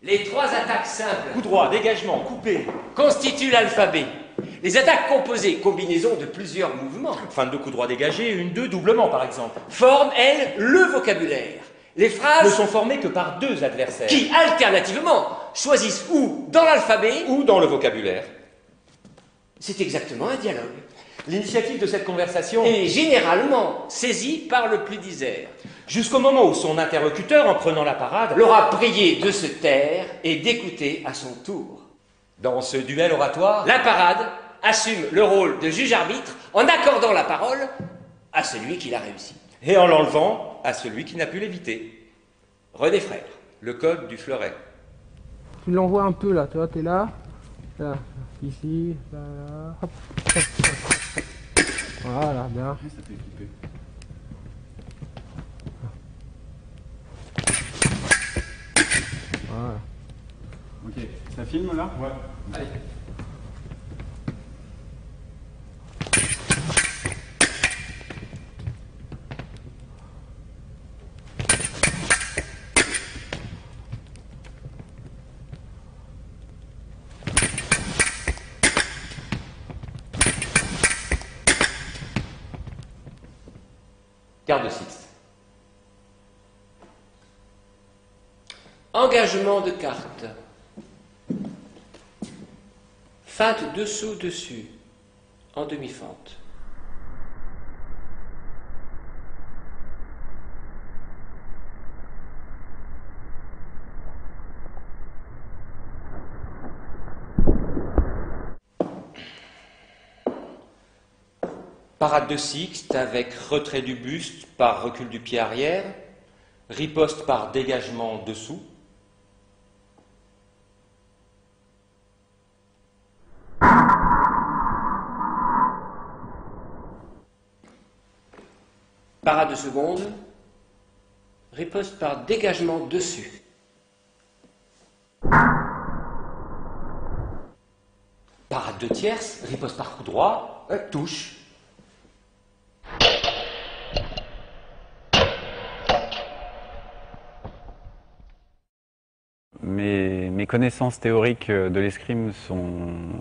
Les trois attaques simples Coup droit, dégagement, coupé. constituent l'alphabet. Les attaques composées, combinaison de plusieurs mouvements, Fin de coup droit dégagé, une 2 doublement par exemple. forment, elles, le vocabulaire. Les Ne phrases sont formées que par deux adversaires. qui, alternativement, choisissent ou dans l'alphabet Ou dans le vocabulaire. c'est exactement un dialogue. L'initiative de cette conversation, Et généralement saisie par le plus disert, jusqu'au moment où son interlocuteur, en prenant la parade, l'aura prié de se taire et d'écouter à son tour. dans ce duel oratoire, La parade assume le rôle de juge-arbitre en accordant la parole à celui qui l'a réussi. et en l'enlevant à celui qui n'a pu l'éviter. René Frère. Le code du fleuret. Tu l'envoies un peu là, tu vois, t'es là, ici, là, hop, hop, hop. Voilà, bien. Ça fait flipper. Voilà. Ok, ça filme là? Ouais. Allez. Quart de sixte. Engagement de carte. Feinte dessous-dessus, en demi-fente. Parade de sixte avec retrait du buste par recul du pied arrière, riposte par dégagement dessous. Parade de seconde. Riposte par dégagement dessus. Parade de tierce, riposte par coup droit, touche. Mes connaissances théoriques de l'escrime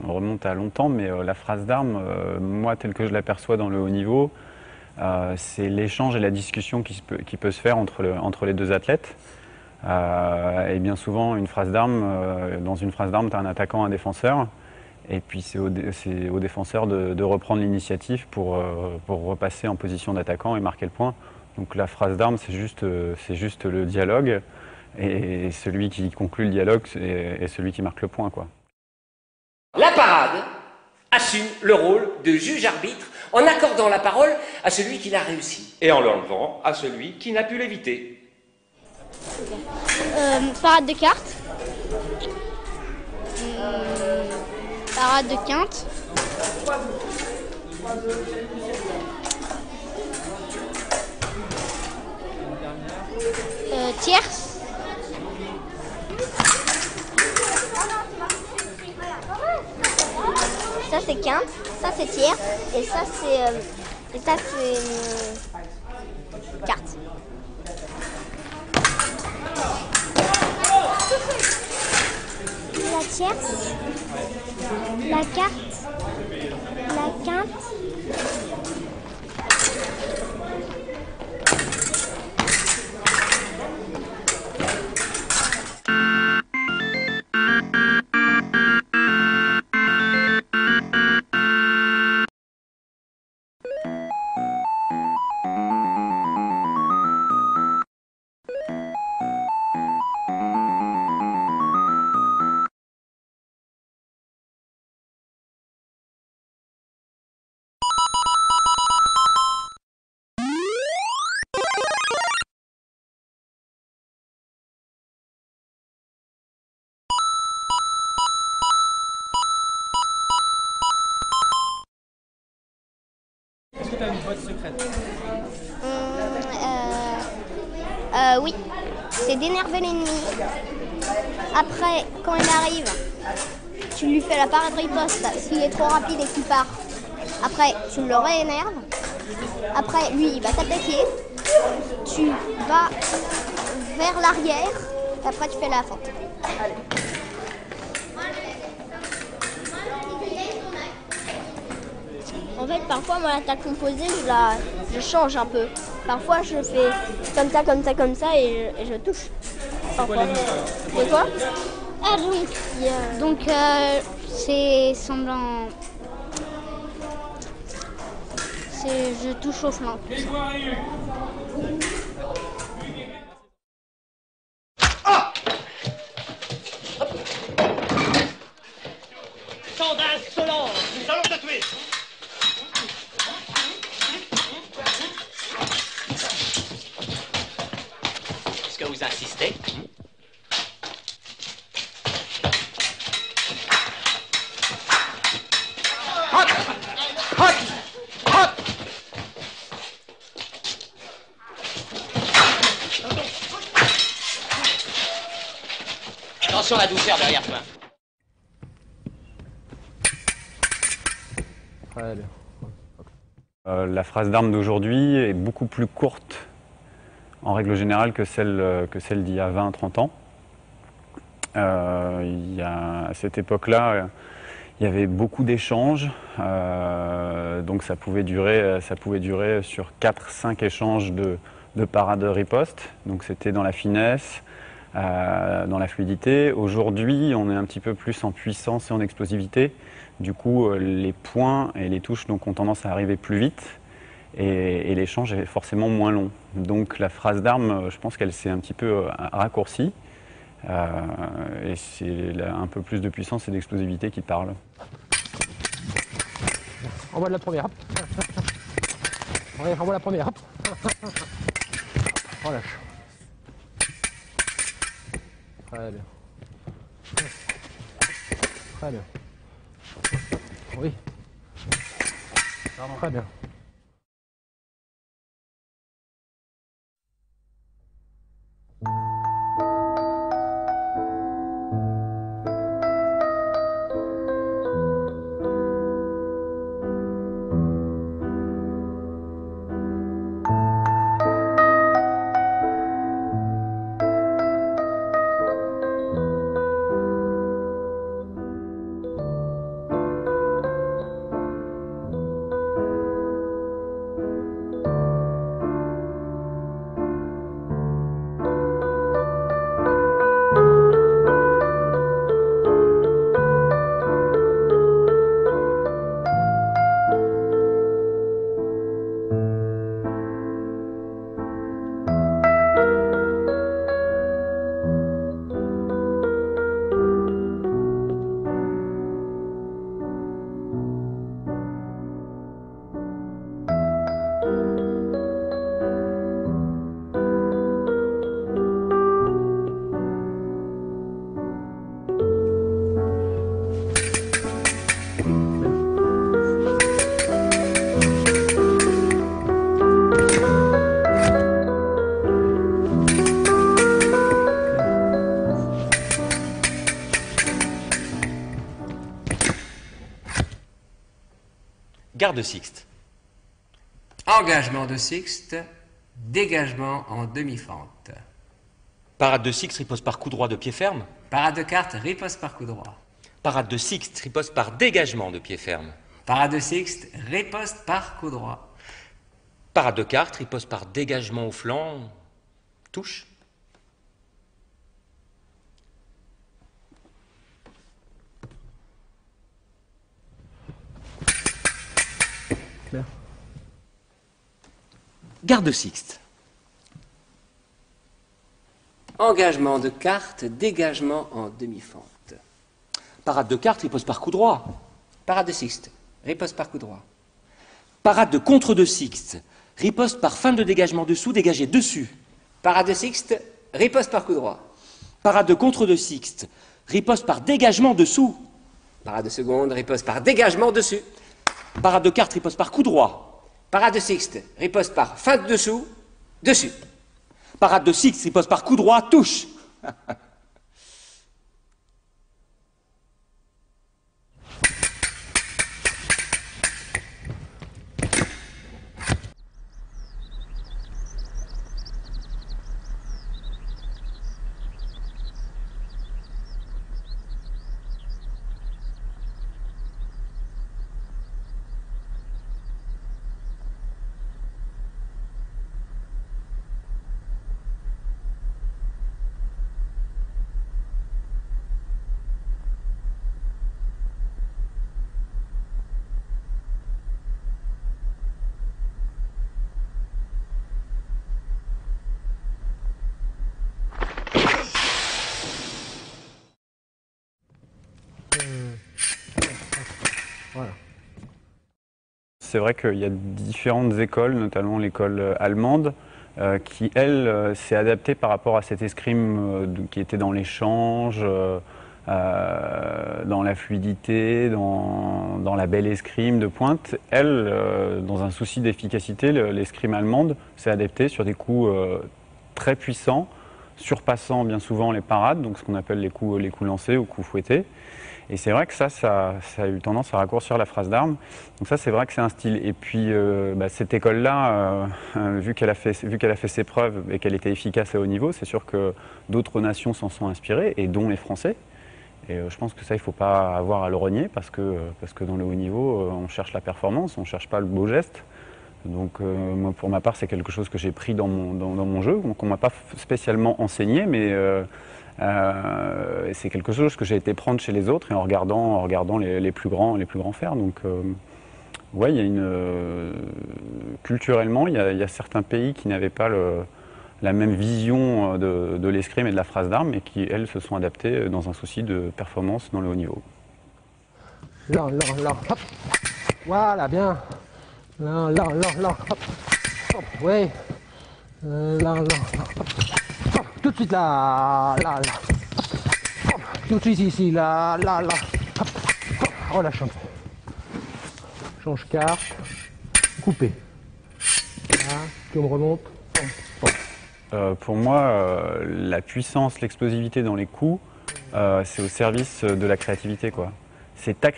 remontent à longtemps, mais la phrase d'armes, moi, telle que je l'aperçois dans le haut niveau, c'est l'échange et la discussion qui peut se faire entre les deux athlètes. Et bien souvent, dans une phrase d'armes, tu as un attaquant, un défenseur, et puis c'est au défenseur de reprendre l'initiative pour repasser en position d'attaquant et marquer le point. Donc la phrase d'armes, c'est juste le dialogue. Et celui qui conclut le dialogue est celui qui marque le point, quoi. La parade assume le rôle de juge-arbitre en accordant la parole à celui qui l'a réussi. Et en l'enlevant à celui qui n'a pu l'éviter. Parade de cartes. Parade de quinte. Tierce. Ça c'est quinte, ça c'est tierce et ça c'est carte. La tierce, la carte, la quinte. Est-ce que tu as une boîte secrète? Oui, c'est d'énerver l'ennemi. Après, quand il arrive, tu lui fais la parade riposte. S'il est trop rapide et qu'il part, après, tu le réénerves. Après, lui, il va t'attaquer. Tu vas vers l'arrière Et après, tu fais la fente. Allez. En fait, parfois, moi, l'attaque composée, je change un peu. Parfois, je fais comme ça, et je touche. Parfois. Et toi? Ah donc c'est semblant. Je touche au flanc. Tant d'insolence, nous allons te tuer. Est-ce que vous insistez? Attention à la douceur derrière toi. Très bien. La phrase d'armes d'aujourd'hui est beaucoup plus courte en règle générale que celle d'il y a 20-30 ans. À cette époque-là, il y avait beaucoup d'échanges, donc ça pouvait durer sur 4-5 échanges de parade-riposte, donc c'était dans la finesse, dans la fluidité. Aujourd'hui, on est un petit peu plus en puissance et en explosivité, du coup les points et les touches donc, ont tendance à arriver plus vite et l'échange est forcément moins long. Donc la phrase d'armes, je pense qu'elle s'est un petit peu raccourcie. Et c'est un peu plus de puissance et d'explosivité qui parle. Envoie de la première. Envoie la première. Relâche. Très bien. Très bien. Oui. Très bien. Garde Sixte. Engagement de Sixte, dégagement en demi-fente. Parade de Sixte, riposte par coup droit de pied ferme. Parade de carte, riposte par coup droit. Parade de Sixte, riposte par dégagement de pied ferme. Parade de Sixte, riposte par coup droit. Parade de carte, riposte par dégagement au flanc. Touche. Bien. Garde Sixte. Engagement de carte, dégagement en demi-fente. Parade de carte, riposte par coup droit. Parade de Sixte, riposte par coup droit. Parade de contre de Sixte, riposte par fin de dégagement dessous, dégagé dessus. Parade de Sixte, riposte par coup droit. Parade de contre de Sixte, riposte par dégagement dessous. Parade de seconde, riposte par dégagement dessus. Parade de carte, riposte par coup droit. Parade de Sixte, riposte par feinte dessous, dessus. Parade de Sixte, riposte par coup droit, touche. c'est vrai qu'il y a différentes écoles, notamment l'école allemande, qui, elle, s'est adaptée par rapport à cette escrime qui était dans l'échange, dans la fluidité, dans la belle escrime de pointe. Elle, dans un souci d'efficacité, l'escrime allemande s'est adaptée sur des coups très puissants, surpassant bien souvent les parades, donc ce qu'on appelle les coups lancés ou coups fouettés. Et c'est vrai que ça a eu tendance à raccourcir la phrase d'armes. Donc ça, c'est vrai que c'est un style. Et puis, cette école-là, vu qu'elle a fait ses preuves et qu'elle était efficace à haut niveau, c'est sûr que d'autres nations s'en sont inspirées, et dont les Français. Et je pense que ça, il ne faut pas avoir à le renier, parce que dans le haut niveau, on cherche la performance, on ne cherche pas le beau geste. Donc moi, pour ma part, c'est quelque chose que j'ai pris dans mon jeu, qu'on ne m'a pas spécialement enseigné, mais c'est quelque chose que j'ai été prendre chez les autres et en regardant les plus grands faire. Donc ouais, il y a culturellement, il y a certains pays qui n'avaient pas la même vision de l'escrime et de la phrase d'armes, et qui, elles, se sont adaptées dans un souci de performance dans le haut niveau. Là, hop. Voilà, bien. Là, hop. Hop, ouais. Là, hop. Hop. Tout de suite, là. Hop. Tout de suite ici, là. Hop. Hop. Relâche un peu. Change carte. Coupé. Là, tu me remontes. Pour moi, la puissance, l'explosivité dans les coups, c'est au service de la créativité, quoi. C'est ta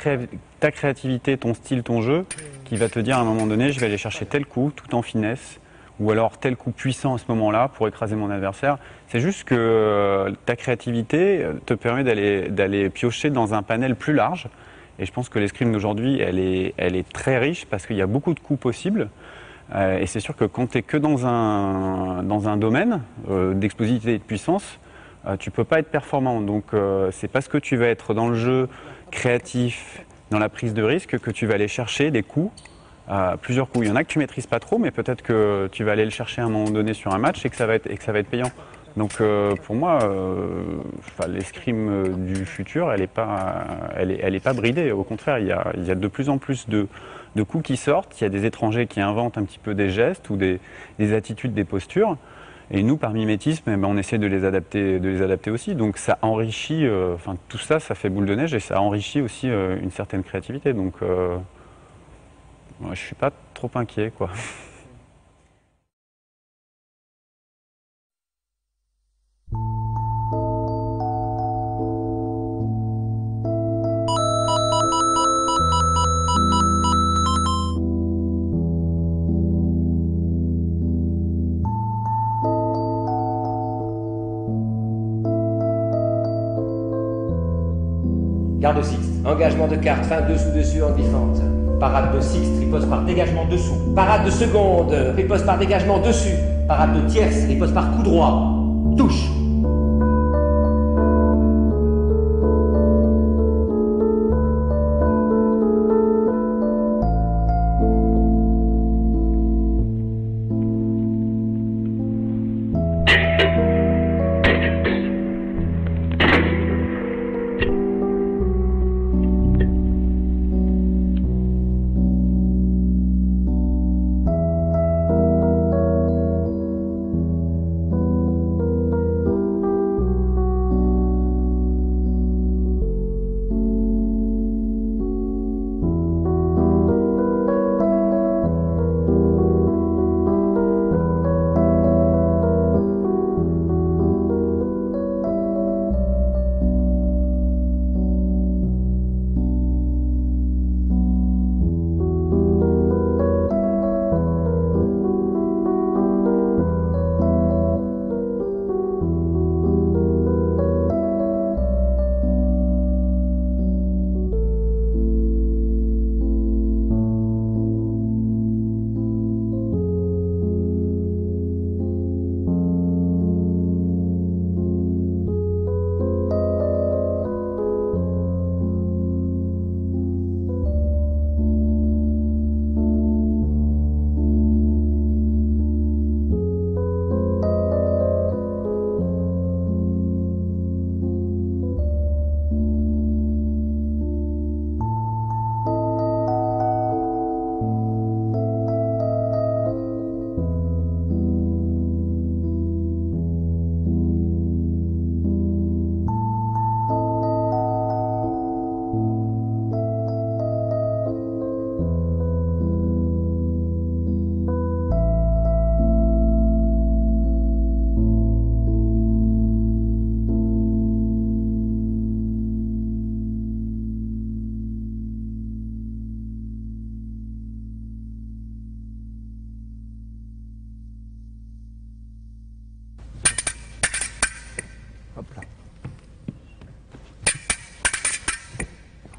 créativité, ton style, ton jeu, qui va te dire à un moment donné, je vais aller chercher tel coup, tout en finesse, ou alors tel coup puissant à ce moment-là pour écraser mon adversaire. C'est juste que ta créativité te permet d'aller piocher dans un panel plus large. Et je pense que l'escrime d'aujourd'hui, elle est très riche, parce qu'il y a beaucoup de coups possibles. Et c'est sûr que quand tu es que dans un domaine d'explosivité et de puissance, tu ne peux pas être performant. Donc c'est parce que tu vas être dans le jeu créatif, dans la prise de risque, que tu vas aller chercher des coups, plusieurs coups. Il y en a que tu ne maîtrises pas trop, mais peut-être que tu vas aller le chercher à un moment donné sur un match et que ça va être payant. Donc pour moi, l'escrime du futur, elle n'est pas bridée. Au contraire, il y a de plus en plus de coups qui sortent. Il y a des étrangers qui inventent un petit peu des gestes ou des attitudes, des postures. Et nous, par mimétisme, on essaie de les adapter aussi. Donc ça enrichit, tout ça, ça fait boule de neige, et ça enrichit aussi une certaine créativité. Donc je ne suis pas trop inquiet, quoi. Garde sixte. Engagement de carte, fin dessous en défente. Parade de sixte, riposte par dégagement dessous. Parade de seconde, riposte par dégagement dessus. Parade de tierce, riposte par coup droit. Touche.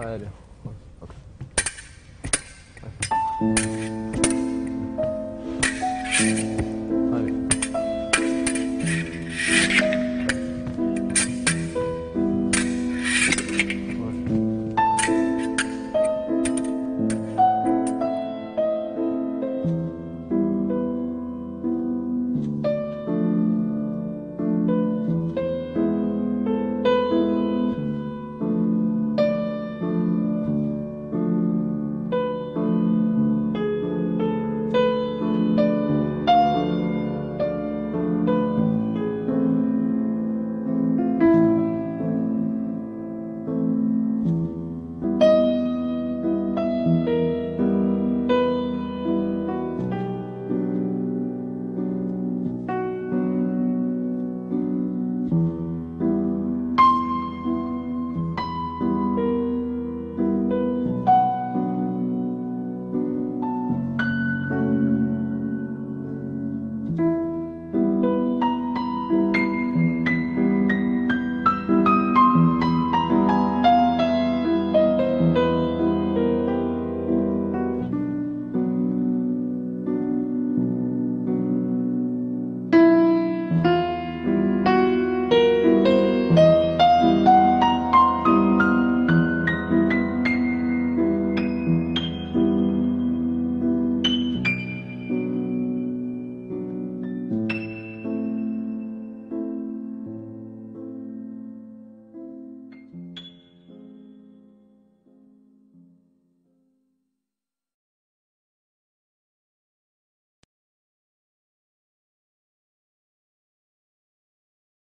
Très bien.